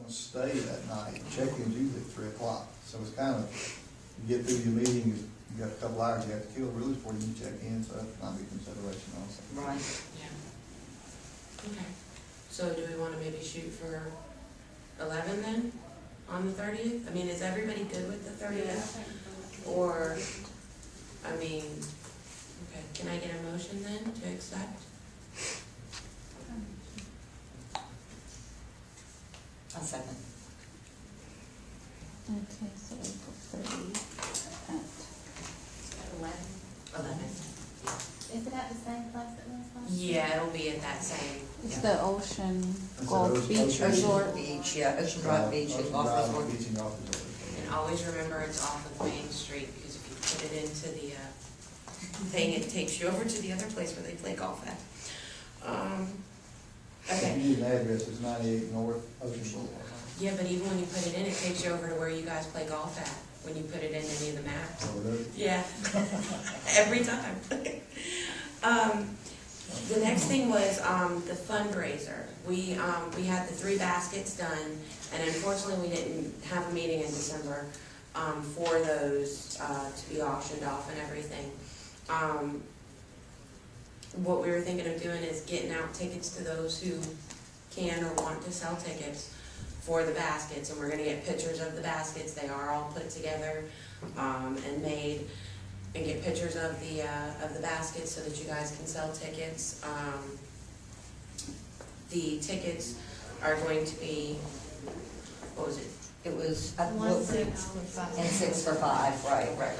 gonna stay that night. Check-in's usually at 3 o'clock, so it's kind of, you get through your meeting, you got a couple hours you have to kill really before you can check in, so that might be a consideration also. Right. Yeah. Okay, so do we wanna maybe shoot for 11 then, on the 30th? I mean, is everybody good with the 30th? Or, I mean, okay, can I get a motion then to accept? A second. Okay, so April 30 at 11. Is it at the same place it was last year? Yeah, it'll be at that same. it's yeah. the Ocean That's Gulf Ocean- Beach Ocean Resort. Beach, yeah, Ocean Drive Beach and Ocean Golf Drive, Resort. Beach and Golf Resort. And always remember it's off of Main Street, because if you put it into the thing, it takes you over to the other place where they play golf at. If Okay. you need an address, it's 98 North Ocean Boulevard. Yeah, but even when you put it in, it takes you over to where you guys play golf at, when you put it in any of the maps. So it is. Yeah, every time. The next thing was the fundraiser. We had the 3 baskets done, and unfortunately we didn't have a meeting in December for those to be auctioned off and everything. What we were thinking of doing is getting out tickets to those who can or want to sell tickets for the baskets, and we're gonna get pictures of the baskets. They are all put together and made, and get pictures of the baskets so that you guys can sell tickets. The tickets are going to be, what was it? It was, 1-6 for 5. and 6 for 5, right.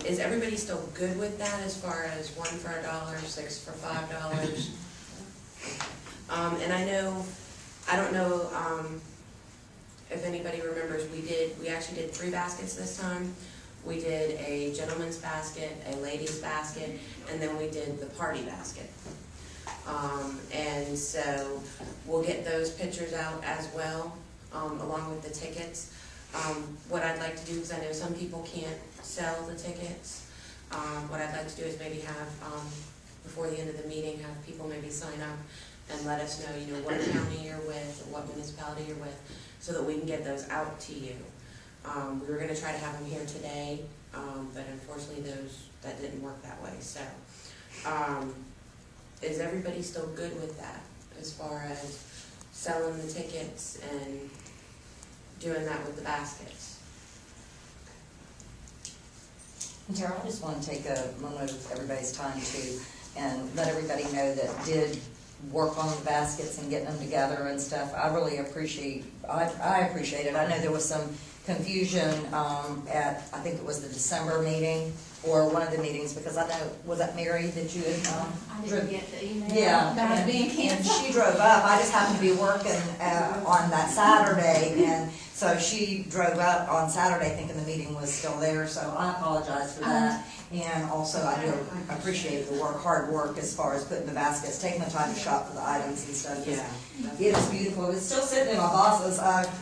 Is everybody still good with that as far as 1 for $1, 6 for $5? And I don't know if anybody remembers, we actually did 3 baskets this time. We did a gentleman's basket, a lady's basket, and then we did the party basket. And so we'll get those pictures out as well, along with the tickets. What I'd like to do, because I know some people can't sell the tickets, what I'd like to do is maybe have, before the end of the meeting, have people maybe sign up and let us know, what county you're with, or what municipality you're with, so that we can get those out to you. We were gonna try to have them here today, but unfortunately that didn't work that way, so. Is everybody still good with that, as far as selling the tickets and doing that with the baskets? And Tara, I just want to take a moment of everybody's time too, and let everybody know that did work on the baskets and getting them together and stuff. I really appreciate, I appreciate it. I know there was some confusion at, I think it was the December meeting, or one of the meetings, because I know, was that Mary that you had? I didn't get the email. Yeah, That was being and canceled. she drove up. I just happened to be working on that Saturday, and so she drove up on Saturday thinking the meeting was still there, so I apologize for that. And also, I do appreciate the hard work as far as putting the baskets, taking the time to shop for the items and stuff. 'Cause it is beautiful. It's still sitting in my boss's office.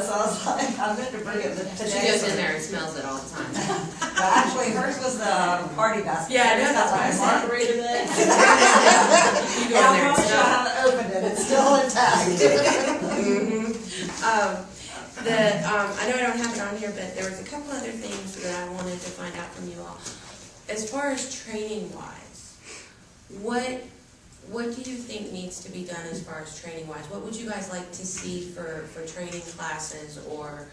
I was like, I meant to bring it today. She goes in there and smells it all the time. But actually, hers was the party basket. Yeah, I know, It's that's got what I like a said. margarita in it. You go And in there I and promise you, I smell haven't opened it. It's still intact. I know I don't have it on here, but there was a couple other things that I wanted to find out from you all. As far as training wise, what do you think needs to be done as far as training wise? What would you guys like to see for training classes, or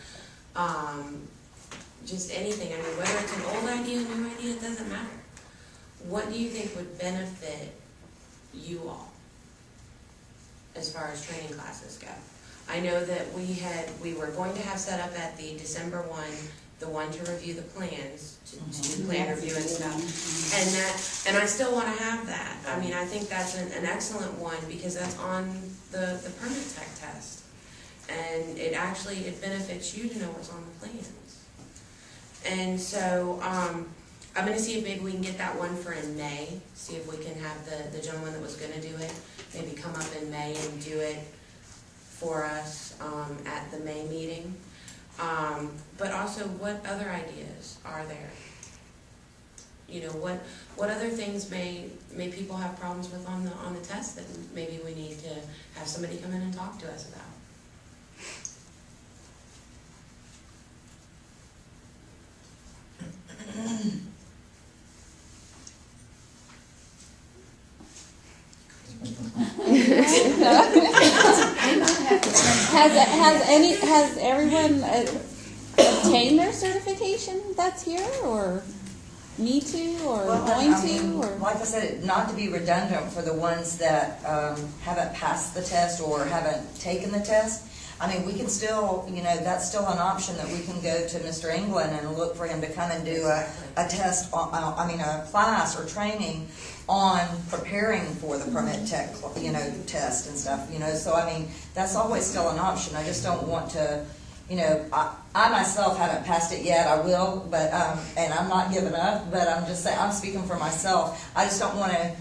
just anything? I mean, whether it's an old idea, a new idea, it doesn't matter. What do you think would benefit you all as far as training classes go? I know that we were going to have set up at the December one, the one to review the plans, to do plan review and stuff. And I still want to have that. I mean, I think that's an excellent one, because that's on the permit tech test. And it benefits you to know what's on the plans. And so, I'm gonna see if maybe we can get that one for in May, see if we can have the gentleman that was gonna do it, maybe come up in May and do it for us, at the May meeting. But also, what other ideas are there? What other things may people have problems with on the test that maybe we need to have somebody come in and talk to us about? Has everyone obtained their certification that's here, or need to, or Well, going I mean, to, or? like I said, not to be redundant for the ones that haven't passed the test or haven't taken the test. I mean, we can still, that's still an option that we can go to Mr. England and look for him to come and do a test, a class or training on preparing for the permit tech, test and stuff, So, I mean, that's always still an option. I just don't want to, I myself haven't passed it yet. I will, but, and I'm not giving up, but I'm just saying, I'm speaking for myself. I just don't want to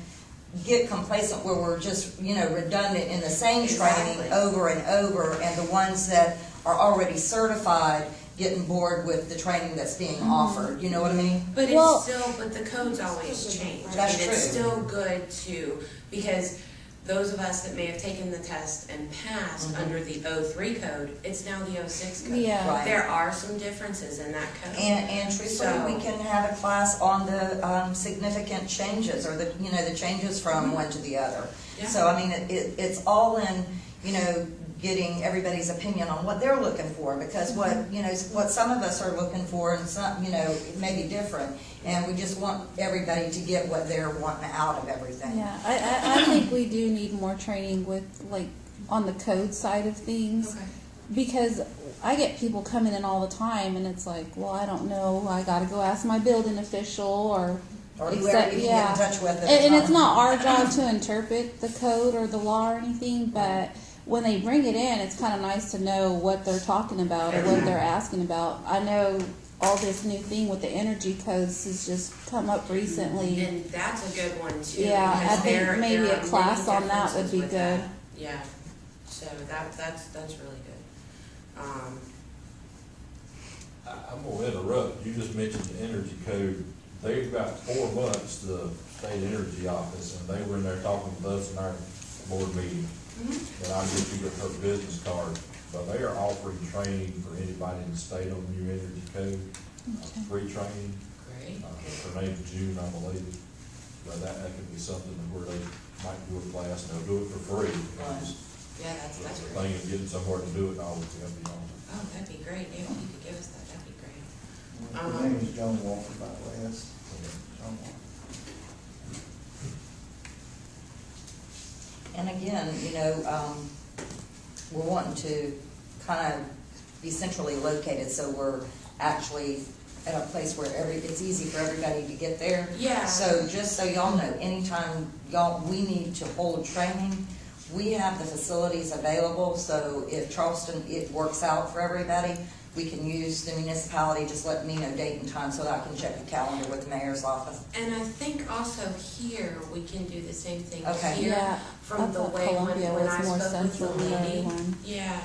get complacent where we're just, redundant in the same training over and over, and the ones that are already certified getting bored with the training that's being offered. You know what I mean? But Well- but the codes always change. That's I mean, it's true. still good because those of us that may have taken the test and passed under the 03 code, it's now the 06 code. Yeah. Right. There are some differences in that code. And truthfully, we can have a class on the significant changes, or the changes from one to the other. Yeah. So I mean, it's all in getting everybody's opinion on what they're looking for, because what some of us are looking for, and some it may be different, and we just want everybody to get what they're wanting out of everything. Yeah, I think we do need more training with, like, on the code side of things. Okay. Because I get people coming in all the time, and it's like, well, I don't know, I gotta go ask my building official, or whoever you can get in touch with. And it's not our job to interpret the code or the law or anything, but when they bring it in, it's kind of nice to know what they're talking about or what they're asking about. I know all this new thing with the energy codes has just come up recently. And that's a good one too. Yeah, I because think there maybe are a class many on that would differences be with good. that. Yeah, so that's really good. I'm gonna interrupt. You just mentioned the energy code. They've got 4 months, the state energy office, and they were in there talking with us in our board meeting. And I'll get you her business card. But they are offering training for anybody in the state on the new energy code. Free training. Great. Her name's June, I believe. But that could be something where they might do a class, and they'll do it for free. Yeah, that's The great. thing is getting somewhere to do it, and all it's gonna be on. Oh, that'd be great. If you could give us that, that'd be great. His name is John Walker, by the way. That's John Walker. And again, we're wanting to kind of be centrally located, so we're actually at a place where it's easy for everybody to get there. Yeah. So just so y'all know, anytime we need to hold training, we have the facilities available. So if Charleston, it works out for everybody, we can use the municipality. Just let me know date and time so that I can check the calendar with the mayor's office. And I think also here, we can do the same thing Okay. here. Yeah, From I the thought way Columbia when was I more spoke with the central for lady. everyone. Yeah,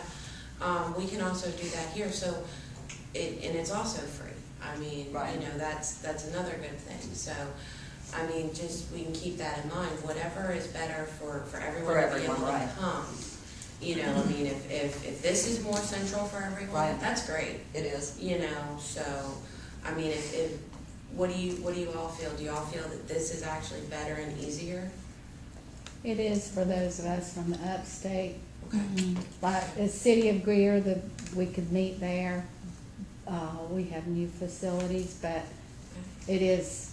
we can also do that here, so, and it's also free. I mean, Right. that's another good thing, so, I mean, just, we can keep that in mind, whatever is better for everyone For to be everyone, able right. to come. I mean, if this is more central for everyone, Right. that's great, It is. so, I mean, if, what do you all feel? Do you all feel that this is actually better and easier? It is for those of us from the upstate, Mhm. like the city of Greer, we could meet there. We have new facilities, but it is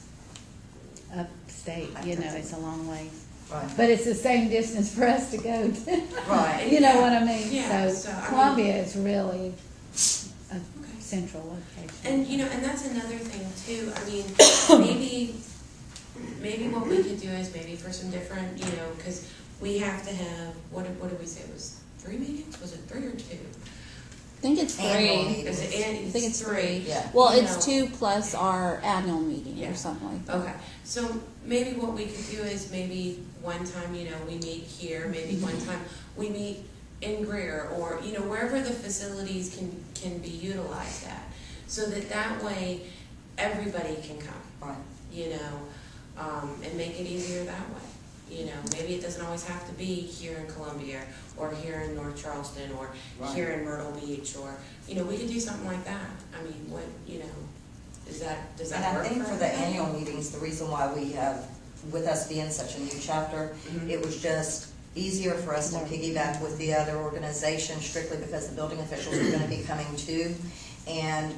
upstate, it's a long way. Right. But it's the same distance for us to go to. Right. You know what I mean? Yeah, So so, I mean- Columbia is really a central location. And, and that's another thing too, I mean, maybe what we could do is maybe for some different, because we have to have, what did we say, it was 3 meetings? Was it 3 or 2? I think it's Annual 3. meeting. Is it, I think it's 3. Yeah. Well, You it's know. 2 plus our annual meeting Yeah. or something like that. Okay, so maybe what we could do is maybe one time, we meet here, maybe one time we meet in Greer, or, wherever the facilities can be utilized at, so that way everybody can come, Right. and make it easier that way. Maybe it doesn't always have to be here in Columbia, or here in North Charleston, or Right. here in Myrtle Beach, or, we could do something like that. I mean, does that And work? I think for the everybody? annual meetings, the reason why we have, with us being such a new chapter, Mhm. it was just easier for us to piggyback with the other organization strictly because the building officials are gonna be coming too. And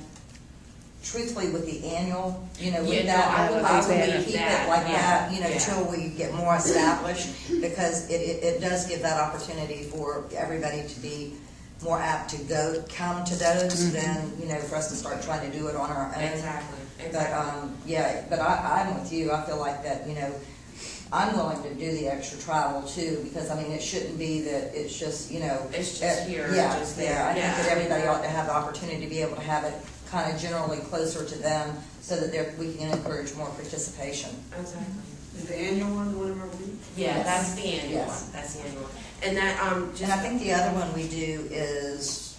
truthfully, with the annual, you know, with Yeah, no, I would possibly keep that, it like yeah, that, you know, yeah. till we get more established, because it does give that opportunity for everybody to be more apt to come to those than, you know, for us to start trying to do it on our own. Exactly, But, exactly. yeah, but I'm with you, I feel like that, you know, I'm willing to do the extra travel too, because I mean, it shouldn't be that it's just, you know. It's just here, Yeah, just yeah, there. I think Yeah, that I mean, everybody ought to have the opportunity to be able to have it kind of generally closer to them, so that we can encourage more participation. Exactly. Is the annual one the one in Myrtle Beach? Yeah, Yes. that's the annual Yes. one, that's the annual one. And that, just. And I think the other one we do is,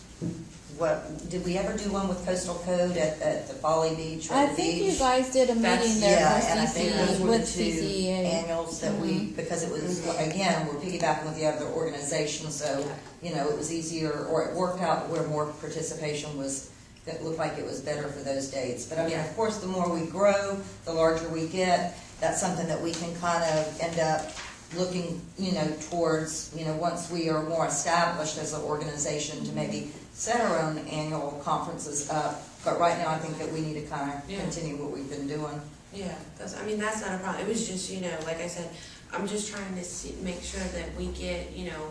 did we ever do one with Coastal Code at the Folly Beach or I the think beach? you guys did a That's- meeting there Yeah, for and I think those were the with two CCA. annuals that we, because it was, again, we're piggybacking with the other organization, so, you know, it was easier, or it worked out where more participation was, that looked like it was better for those dates. But I mean, Yeah. of course, the more we grow, the larger we get, that's something that we can kind of end up looking, you know, towards, you know, once we are more established as an organization, to maybe set our own annual conferences up. But right now, I think that we need to kind of Yeah. continue what we've been doing. Yeah, that's, I mean, that's not a problem. It was just, you know, like I said, I'm just trying to make sure that we get, you know,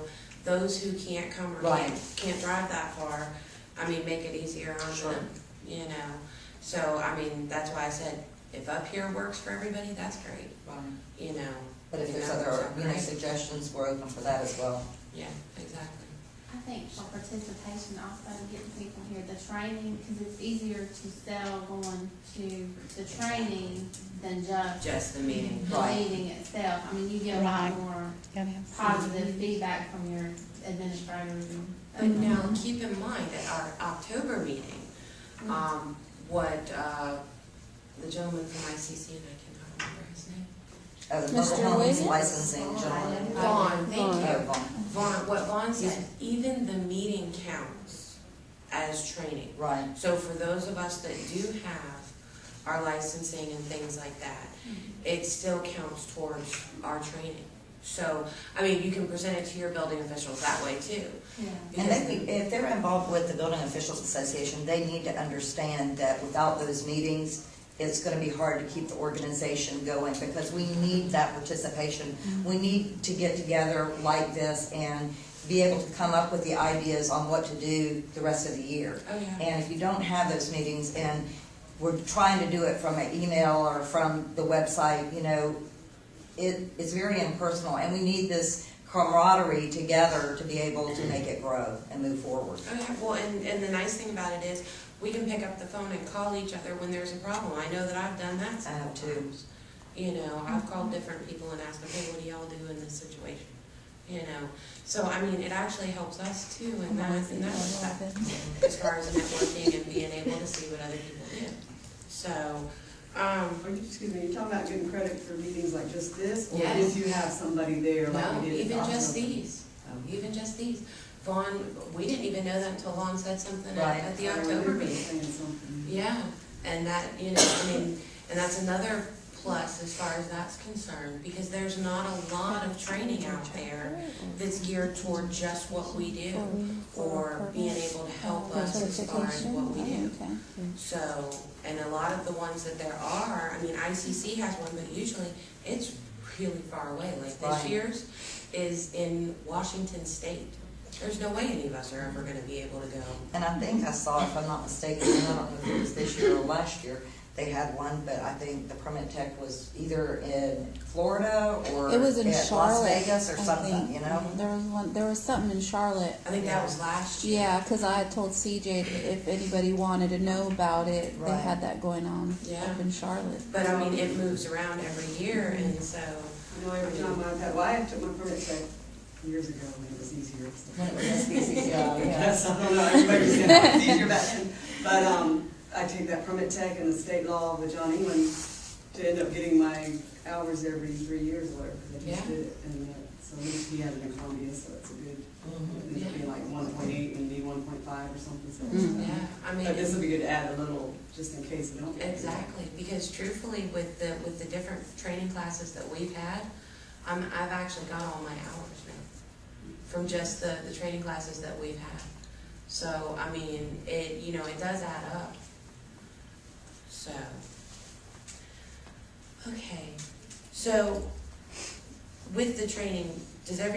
those who can't come or Right. can't drive that far, I mean, make it easier on Sure. them, you know? So, I mean, that's why I said, if up here works for everybody, that's great, you know? But if You there's know, other, so you know, great. suggestions, we're open for that as well. Yeah, exactly. I think for participation also, getting people here, the training, because it's easier to sell going to the training than Just the meeting. the Right. meeting itself. I mean, you get a lot Right. more Gotta have positive feedback from your administrators and. But now, keep in mind, at our October meeting, what, the gentleman from ICC, and I cannot remember his name. The Mr. mobile homes Williams? licensing gentleman. Vaughn, thank Oh, you. Vaughn. Vaughn, what Vaughn said, even the meeting counts as training. Right, So for those of us that do have our licensing and things like that, it still counts towards our training. So, I mean, you can present it to your building officials that way too. Yeah. and if they're involved with the Building Officials Association, they need to understand that without those meetings, it's gonna be hard to keep the organization going, because we need that participation. We need to get together like this and be able to come up with the ideas on what to do the rest of the year. Oh, yeah. And if you don't have those meetings, and we're trying to do it from an email or from the website, you know, it's very impersonal, and we need this camaraderie together to be able to make it grow and move forward. Okay, well, and the nice thing about it is, we can pick up the phone and call each other when there's a problem. I know that I've done that I have too. sometimes. You know, I've called different people and asked them, hey, what do y'all do in this situation? You know, so I mean, it actually helps us too in that respect, as far as networking and being able to see what other people do. So, Excuse me, you're talking about getting credit for meetings like just this? Or Yes. if you have somebody there like no, we did at even the just October? these, Oh. even just these. Vaughn, we didn't even know that until Vaughn said something Right. at the I October remember meeting. saying something. Yeah, and that, you know, I mean, and that's another plus as far as that's concerned, because there's not a lot of training out there that's geared toward just what we do, or being able to help us as far as what we do. Okay. So, and a lot of the ones that there are, I mean, ICC has one, but usually it's really far away. Like this Right. year's is in Washington State. There's no way any of us are ever gonna be able to go. And I think I saw, if I'm not mistaken, I don't know if it was this year or last year, they had one, but I think the permit tech was either in Florida or It was in at Charlotte. Las Vegas or I something, think. you know? There was something in Charlotte. I think that was last year. Yeah, because I had told CJ if anybody wanted to know about it, they Right. had that going on Yeah. up in Charlotte. But I mean, it moves around every year, and so, I know every time I've had, well, I took my permit check years ago when it was easier. So. When it was SBC, yeah. Yes, I don't know, everybody said it was easier back then. But, I take that permit tech and the state law with John England to end up getting my hours every 3 years or whatever, because I just Yeah. did it. And, so at least he had it in Columbia, so it's a good, Mhm. it would be like 1.8 and be 1.5 or something, so. yeah, I mean. But this would be good to add a little, just in case we don't get it. Exactly, because truthfully, with the different training classes that we've had, I've actually got all my hours now. from just the training classes that we've had. So, I mean, it, you know, it does add up. So, okay, so with the training, does every